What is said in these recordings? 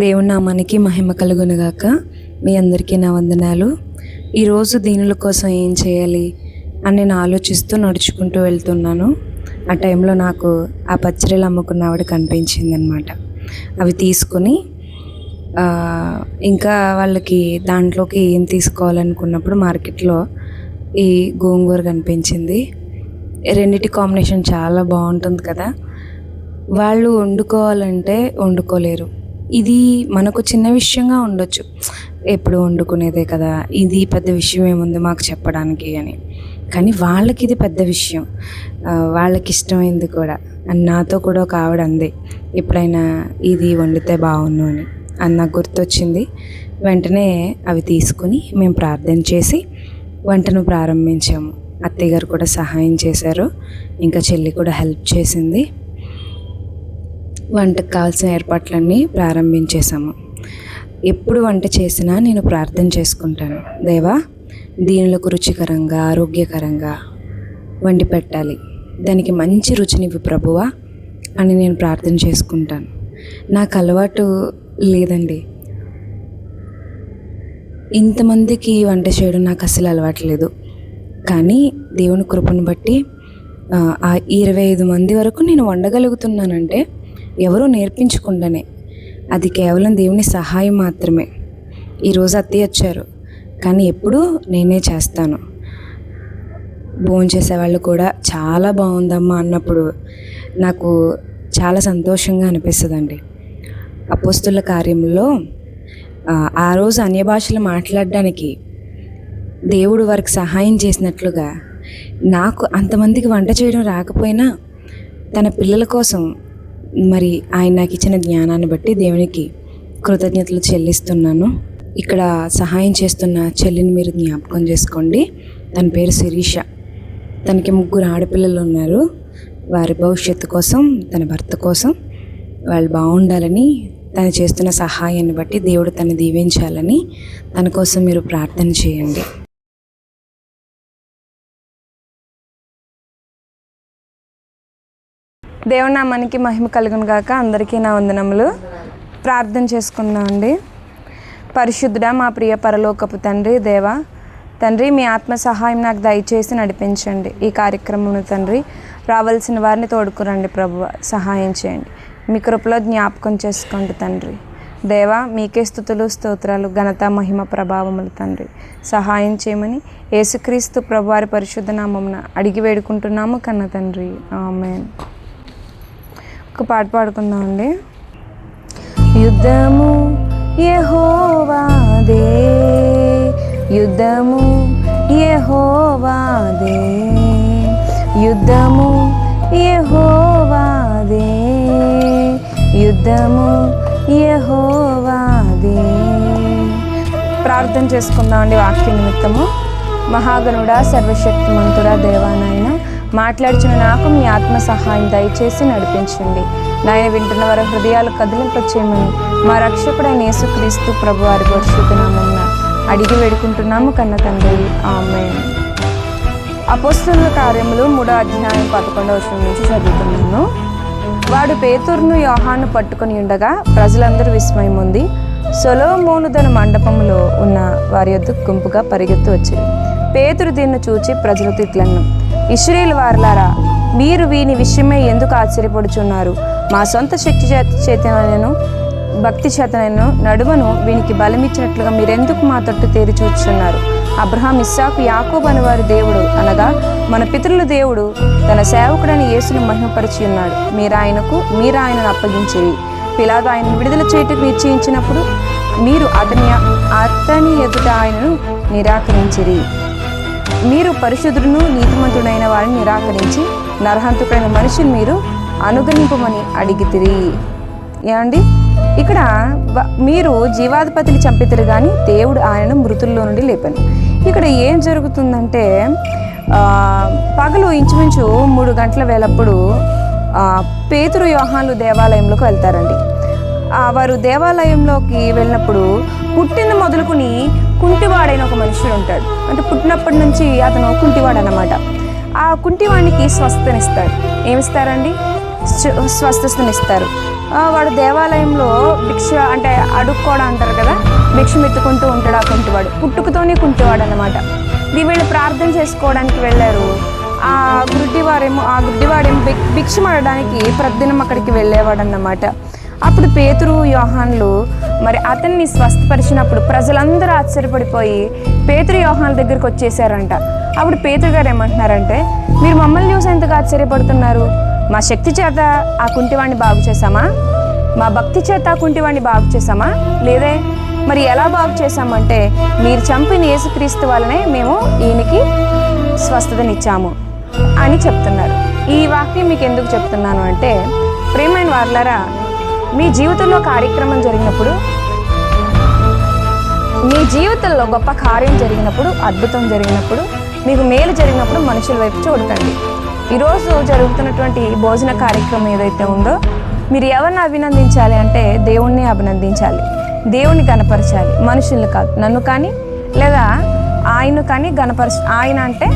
దేవుని నామానికి మహిమ కలుగునుగాక. మీ అందరికీ నా వందనాలు. ఈరోజు దీనుల కోసం ఏం చేయాలి అని నేను ఆలోచిస్తూ నడుచుకుంటూ వెళ్తున్నాను. ఆ టైంలో నాకు ఆ పచ్చడిలు అమ్ముకున్న ఆవిడ కనిపించింది అనమాట. అవి తీసుకొని ఇంకా వాళ్ళకి దాంట్లోకి ఏం తీసుకోవాలనుకున్నప్పుడు మార్కెట్లో ఈ గోంగూర కనిపించింది. రెండిటి కాంబినేషన్ చాలా బాగుంటుంది కదా. వాళ్ళు వండుకోవాలంటే వండుకోలేరు. ఇది మనకు చిన్న విషయంగా ఉండొచ్చు, ఎప్పుడు వండుకునేదే కదా, ఇది పెద్ద విషయం ఏముంది మాకు చెప్పడానికి అని. కానీ వాళ్ళకి ఇది పెద్ద విషయం, వాళ్ళకి ఇష్టమైంది కూడా. అని నాతో కూడా ఒక ఆవిడ అంది, ఎప్పుడైనా ఇది వండితే బాగుండు అని. అది నాకు గుర్తొచ్చింది. వెంటనే అవి తీసుకుని మేము ప్రార్థన చేసి వంటను ప్రారంభించాము. అత్తయ్య గారు కూడా సహాయం చేశారు, ఇంకా చెల్లి కూడా హెల్ప్ చేసింది. వంటకు కావాల్సిన ఏర్పాట్లన్నీ ప్రారంభించేసాము. ఎప్పుడు వంట చేసినా నేను ప్రార్థన చేసుకుంటాను, దేవా దీనులకు రుచికరంగా ఆరోగ్యకరంగా వండి పెట్టాలి, దానికి మంచి రుచినివ్వు ప్రభువా అని నేను ప్రార్థన చేసుకుంటాను. నాకు అలవాటు లేదండి, ఇంతమందికి వంట చేయడం నాకు అసలు అలవాటు లేదు. కానీ దేవుని కృపను బట్టి ఆ 25 మంది వరకు నేను వండగలుగుతున్నానంటే ఎవరూ నేర్పించకుండానే, అది కేవలం దేవుని సహాయం మాత్రమే. ఈరోజు అత్తయ్య వచ్చారు, కానీ ఎప్పుడూ నేనే చేస్తాను. భోంచేసేవాళ్ళు కూడా చాలా బాగుందమ్మా అన్నప్పుడు నాకు చాలా సంతోషంగా అనిపిస్తుందండి. అపోస్తుల కార్యంలో ఆ రోజు అన్య భాషలు మాట్లాడడానికి దేవుడు వారికి సహాయం చేసినట్లుగా నాకు అంతమందికి వంట చేయడం రాకపోయినా తన పిల్లల కోసం మరి ఆయన నాకు ఇచ్చిన జ్ఞానాన్ని బట్టి దేవునికి కృతజ్ఞతలు చెల్లిస్తున్నాను. ఇక్కడ సహాయం చేస్తున్న చెల్లిని మీరు జ్ఞాపకం చేసుకోండి. తన పేరు శిరీష. తనకి 3 ఆడపిల్లలు ఉన్నారు. వారి భవిష్యత్తు కోసం, తన భర్త కోసం వాళ్ళు బాగుండాలని, తను చేస్తున్న సహాయాన్ని బట్టి దేవుడు తను దీవించాలని తన కోసం మీరు ప్రార్థన చేయండి. దేవుని నామానికి మహిమ కలుగును గాక. అందరికీ నా వందనములు. ప్రార్థన చేసుకుందామండి. పరిశుద్ధుడా మా ప్రియ పరలోకపు తండ్రి, దేవా తండ్రి, మీ ఆత్మ సహాయం నాకు దయచేసి నడిపించండి. ఈ కార్యక్రమం తండ్రి రావాల్సిన వారిని తోడుకురండి ప్రభువా, సహాయం చేయండి. మీ కృపలో జ్ఞాపకం చేసుకోండి తండ్రి. దేవా మీకే స్తుతులు స్తోత్రాలు ఘనత మహిమ ప్రభావములు తండ్రి. సహాయం చేయమని యేసుక్రీస్తు ప్రభువారి పరిశుద్ధ నామమున అడిగి వేడుకుంటున్నాము కన్న తండ్రి, ఆమేన్. ఒక పాట పాడుకుందామండి. యుద్ధము యెహోవాదే, యుద్ధము యెహోవాదే, యుద్ధము యెహోవాదే, యుద్ధము యెహోవాదే. ప్రార్థన చేసుకుందామండి. వాక్య నిమిత్తము. మహాగణుడా సర్వశక్తిమంతుడా దేవానాయన, మాట్లాడుచున్న నాకు మీ ఆత్మ సహాయం దయచేసి నడిపించండి. నాయన వింటున్న వారి హృదయాలు కదిలింపచేయమని మా రక్షకుడైన యేసుక్రీస్తు ప్రభువారి పరిశుద్ధ నామమున అడిగి వేడుకుంటున్నాము కన్న తండ్రి, ఆమేన్. అపోస్తలుల కార్యములు 3వ అధ్యాయం 11వ వచనం నుంచి చదువుతున్నాను. వాడు పేతురును యోహాను పట్టుకొని ఉండగా ప్రజలందరూ విస్మయం ఉంది. సొలొమోను తన మండపములో ఉన్న వారి యొద్దకు గుంపుగా పరిగెత్తి వచ్చారు. పేతురు దీన్ని చూచి ప్రజలతో ఇట్లన్నాడు, ఇశ్రాయేలు వారలారా, మీరు వీని విషయమై ఎందుకు ఆశ్చర్యపడుచున్నారు? మా సొంత శక్తి చేతనైనను భక్తి చేతనైనను నడుమను వీనికి బలమిచ్చినట్లుగా మీరెందుకు మా తట్టు తేరి చూచుచున్నారు? అబ్రహాం, ఇస్సాకు, యాకోబు అని వారి దేవుడు అనగా మన పితరుల దేవుడు తన సేవకుడైన యేసును మహిమపరిచి ఉన్నాడు. మీరు ఆయనను అప్పగించిరి. పిలాతు ఆయనను విడుదల చేయుటకు నిశ్చయించినప్పుడు మీరు అతని ఎదుట ఆయనను నిరాకరించిరి. మీరు పరిశుద్ధుడును నీతిమంతుడైన వారిని నిరాకరించి నరహంతకుడైన మనిషిని మీరు అనుగ్రహింపమని అడిగితిరి. ఏమండి, ఇక్కడ మీరు జీవాధిపతిని చంపితిరి కానీ దేవుడు ఆయనను మృతుల్లో నుండి లేపాను. ఇక్కడ ఏం జరుగుతుందంటే, పగలు ఇంచుమించు 3 గంటల వేళప్పుడు పేతురు యోహాను దేవాలయంలోకి వెళ్తారండి. వారు దేవాలయంలోకి వెళ్ళినప్పుడు పుట్టిన మొదలుకుని కుంటివాడైన ఒక మనుషుడు ఉంటాడు. అంటే పుట్టినప్పటి నుంచి అతను కుంటివాడు అన్నమాట. ఆ కుంటివాడికి స్వస్థతనిస్తారు. ఏమిస్తారండి? స్వస్థతనిస్తారు. వాడు దేవాలయంలో భిక్ష అంటే అడుక్కోవడం అంటారు కదా, భిక్ష మెత్తుకుంటూ ఉంటాడు ఆ కుంటివాడు, పుట్టుకతోనే కుంటివాడు అన్నమాట. వీళ్ళు ప్రార్థన చేసుకోవడానికి వెళ్ళారు. ఆ గుడ్డివాడేమో భిక్ష అడడానికి ప్రతిదినం అక్కడికి వెళ్ళేవాడు అన్నమాట. అప్పుడు పేతురు యోహాన్లు మరి అతన్ని స్వస్థపరిచినప్పుడు ప్రజలందరూ ఆశ్చర్యపడిపోయి పేతురు యోహాన్ల దగ్గరికి వచ్చేసారంట. అప్పుడు పేతురు గారు ఏమంటున్నారంటే, మీరు మమ్మల్ని చూసి ఎందుకు ఆశ్చర్యపడుతున్నారు? మా శక్తి చేత ఆ కుంటివాడిని బాగు చేశామా? మా భక్తి చేత ఆ కుంటివాడిని బాగు చేశామా? లేదే. మరి ఎలా బాగు చేశామంటే, మీరు చంపిన యేసుక్రీస్తు వల్లనే మేము ఈయనకి స్వస్థతనిచ్చాము అని చెప్తున్నారు. ఈ వాక్యం మీకు ఎందుకు చెప్తున్నాను అంటే, ప్రియమైన వారలారా, మీ జీవితంలో కార్యక్రమం జరిగినప్పుడు, మీ జీవితంలో గొప్ప కార్యం జరిగినప్పుడు, అద్భుతం జరిగినప్పుడు, మీకు మేలు జరిగినప్పుడు మనుషుల వైపు చూడకండి. ఈరోజు జరుగుతున్నటువంటి భోజన కార్యక్రమం ఏదైతే ఉందో, మీరు ఎవరిని అభినందించాలి అంటే దేవుణ్ణి అభినందించాలి, దేవుని గణపరచాలి, మనుషుల్ని కాదు. నన్ను కానీ లేదా ఆయన కానీ ఆయన అంటే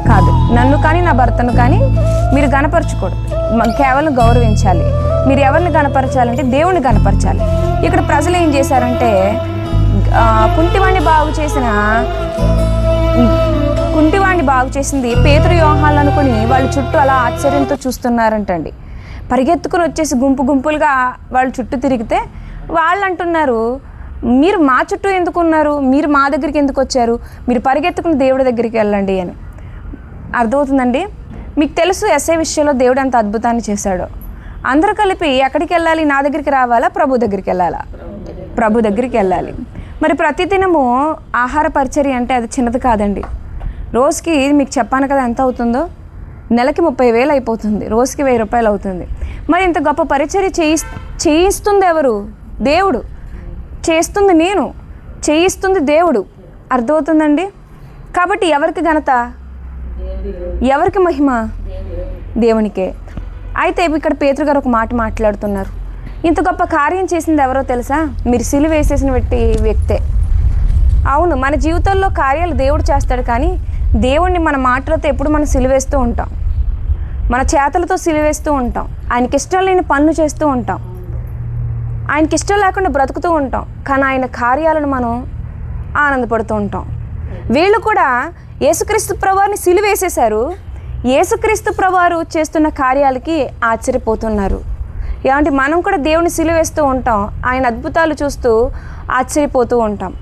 కాదు, నన్ను కానీ నా భర్తను కానీ మీరు గణపరచకూడదు, కేవలం గౌరవించాలి. మీరు ఎవరిని గణపరచాలంటే దేవుని గణపరచాలి. ఇక్కడ ప్రజలు ఏం చేశారంటే, కుంటివాణ్ణి బాగు చేసింది పేతురు యోహాన్లు అనుకుని వాళ్ళు చుట్టూ అలా ఆశ్చర్యంతో చూస్తున్నారంటండి. పరిగెత్తుకుని వచ్చేసి గుంపులుగా వాళ్ళ చుట్టూ తిరిగితే వాళ్ళు అంటున్నారు, మీరు మా చుట్టూ ఎందుకు ఉన్నారు? మీరు మా దగ్గరికి ఎందుకు వచ్చారు? మీరు పరిగెత్తుకుని దేవుడి దగ్గరికి వెళ్ళండి అని. అర్థమవుతుందండి? మీకు తెలుసు ఎస్ఐ విషయంలో దేవుడు ఎంత అద్భుతాన్ని చేశాడో. అందరూ కలిపి ఎక్కడికి వెళ్ళాలి? నా దగ్గరికి రావాలా, ప్రభు దగ్గరికి వెళ్ళాలా? ప్రభు దగ్గరికి వెళ్ళాలి. మరి ప్రతిదినము ఆహార పరిచర్య అంటే అది చిన్నది కాదండి. రోజుకి మీకు చెప్పాను కదా ఎంత అవుతుందో, నెలకి 30,000 అయిపోతుంది, రోజుకి 1000 రూపాయలు అవుతుంది. మరి ఇంత గొప్ప పరిచర్య చేయిస్తుంది ఎవరు? దేవుడు. చేస్తుంది నేను, చేయిస్తుంది దేవుడు. అర్థమవుతుందండి? కాబట్టి ఎవరికి ఘనత, ఎవరికి మహిమ? దేవునికే. అయితే ఇక్కడ పేతురు గారు ఒక మాట మాట్లాడుతున్నారు. ఇంత గొప్ప కార్యం చేసింది ఎవరో తెలుసా? మీరు సిలువ వేసేసిన వ్యక్తే. అవును, మన జీవితంలో కార్యాలు దేవుడు చేస్తాడు, కానీ దేవుణ్ణి మన మాటలతో ఎప్పుడు మనం సిలువేస్తూ ఉంటాం, మన చేతలతో సిలువేస్తూ ఉంటాం, ఆయనకి ఇష్టం లేని పనులు చేస్తూ ఉంటాం, ఆయనకి ఇష్టం లేకుండా బ్రతుకుతూ ఉంటాం, కానీ ఆయన కార్యాలను మనం ఆనందపడుతూ ఉంటాం. వీళ్ళు కూడా యేసుక్రీస్తు ప్రభువారిని సిలువేసేశారు. యేసుక్రీస్తు ప్రభువారు చేస్తున్న కార్యాలకి ఆశ్చర్యపోతున్నారు. ఏమంటే మనం కూడా దేవుని సిలువేస్తూ ఉంటాం, ఆయన అద్భుతాలు చూస్తూ ఆశ్చర్యపోతూ ఉంటాం.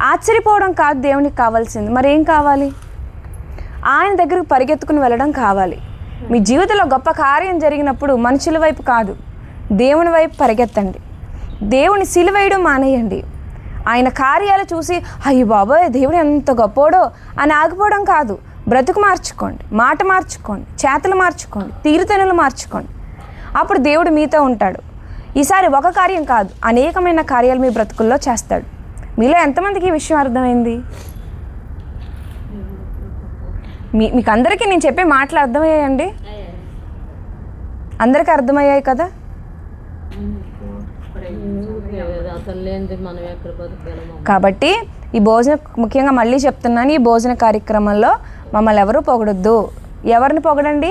ఆశ్చర్యపోవడం కాదు దేవునికి కావాల్సింది. మరి ఏం కావాలి? ఆయన దగ్గరకు పరిగెత్తుకుని వెళ్ళడం కావాలి. మీ జీవితంలో గొప్ప కార్యం జరిగినప్పుడు మనుషుల వైపు కాదు, దేవుని వైపు పరిగెత్తండి. దేవుని సిలువేయడం మానేయండి. ఆయన కార్యాలు చూసి అయ్యో బాబోయ్ దేవుడు ఎంత గొప్పోడో అని ఆగిపోవడం కాదు. బ్రతుకు మార్చుకోండి, మాట మార్చుకోండి, చేతలు మార్చుకోండి, తీరుతెనులు మార్చుకోండి. అప్పుడు దేవుడు మీతో ఉంటాడు. ఈసారి ఒక కార్యం కాదు, అనేకమైన కార్యాలు మీ బ్రతుకుల్లో చేస్తాడు. మీలో ఎంతమందికి ఈ విషయం అర్థమైంది? మీకు అందరికీ నేను చెప్పే మాటలు అర్థమయ్యాయండి? అందరికీ అర్థమయ్యాయి కదా? కాబట్టి ఈ భోజన, ముఖ్యంగా మళ్ళీ చెప్తున్నాను, ఈ భోజన కార్యక్రమంలో మమ్మల్ని ఎవరు పొగడొద్దు. ఎవరిని పొగడండి?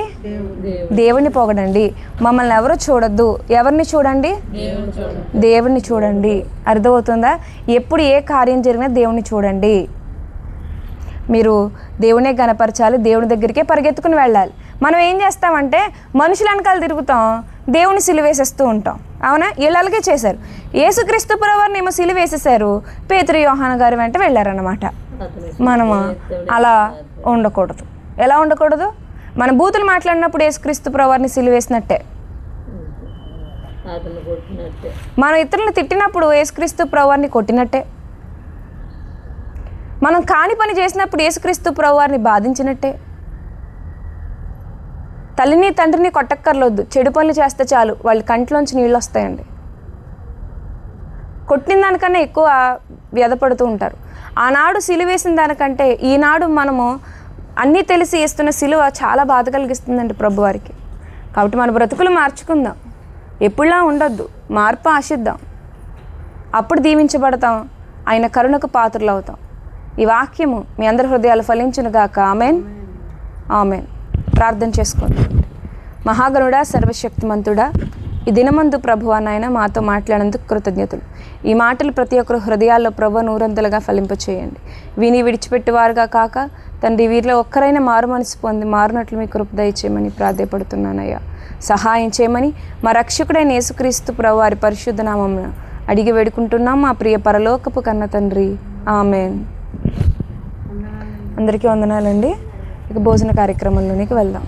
దేవుణ్ణి పొగడండి. మమ్మల్ని ఎవరు చూడొద్దు. ఎవరిని చూడండి? దేవుణ్ణి చూడండి. అర్థమవుతుందా? ఎప్పుడు ఏ కార్యం జరిగినా దేవుణ్ణి చూడండి. మీరు దేవునే గణపరచాలి, దేవుని దగ్గరికే పరిగెత్తుకుని వెళ్ళాలి. మనం ఏం చేస్తామంటే మనుషుల వెనకాల తిరుగుతాం, దేవుని సిలువేసేస్తూ ఉంటాం. అవునా? వీళ్ళు అలాగే చేశారు. యేసుక్రీస్తు ప్రభువారిని ఏమో సిలువేసేశారు, పేతురు యోహాను గారి వెంట వెళ్ళారన్నమాట. మనము అలా ఉండకూడదు. ఎలా ఉండకూడదు? మన బూతులు మాట్లాడినప్పుడు యేసుక్రీస్తు ప్రభువారిని సిలువేసినట్టే. మనం ఇతరులను తిట్టినప్పుడు యేసుక్రీస్తు ప్రభువారిని కొట్టినట్టే. మనం కాని పని చేసినప్పుడు యేసుక్రీస్తు ప్రభువారిని బాధించినట్టే. తల్లిని తండ్రిని కొట్టక్కర్లొద్దు, చెడు పనులు చేస్తే చాలు వాళ్ళ కంట్లోంచి నీళ్ళు వస్తాయండి. కొట్టిన దానికన్నా ఎక్కువ వ్యధపడుతూ ఉంటారు. ఆనాడు సిలువేసిన దానికంటే ఈనాడు మనము అన్నీ తెలిసి వేస్తున్న సిలువ చాలా బాధ కలిగిస్తుందండి ప్రభువారికి. కాబట్టి మన బ్రతుకులు మార్చుకుందాం, ఎప్పుడులా ఉండొద్దు, మార్పు ఆశిద్దాం. అప్పుడు దీవించబడతాం, ఆయన కరుణకు పాత్రలు అవుతాం. ఈ వాక్యము మీ అందరి హృదయాలు ఫలించును గాక. Amen, amen. ప్రార్థన చేసుకోండి. మహాగణుడా, సర్వశక్తిమంతుడా, ఈ దినమందు ప్రభువా నాయన మాతో మాట్లాడేందుకు కృతజ్ఞతలు. ఈ మాటలు ప్రతి ఒక్కరు హృదయాల్లో ప్రభు నూరంతలుగా ఫలింపచేయండి. విని విడిచిపెట్టేవారుగా కాక తండ్రి వీరిలో ఒక్కరైనా మారు మనసు పొంది మారునట్లు మీ కృప దయచేయమని ప్రాధేయపడుతున్నానయ్యా. సహాయం చేయమని మా రక్షకుడైన యేసుక్రీస్తు ప్రభు వారి పరిశుద్ధ నామమున అడిగి వేడుకుంటున్నాం మా ప్రియ పరలోకపు కన్న తండ్రి. ఆమెన్. అందరికీ వందనాలండి. ఇక భోజన కార్యక్రమంలోనికి వెళ్దాం.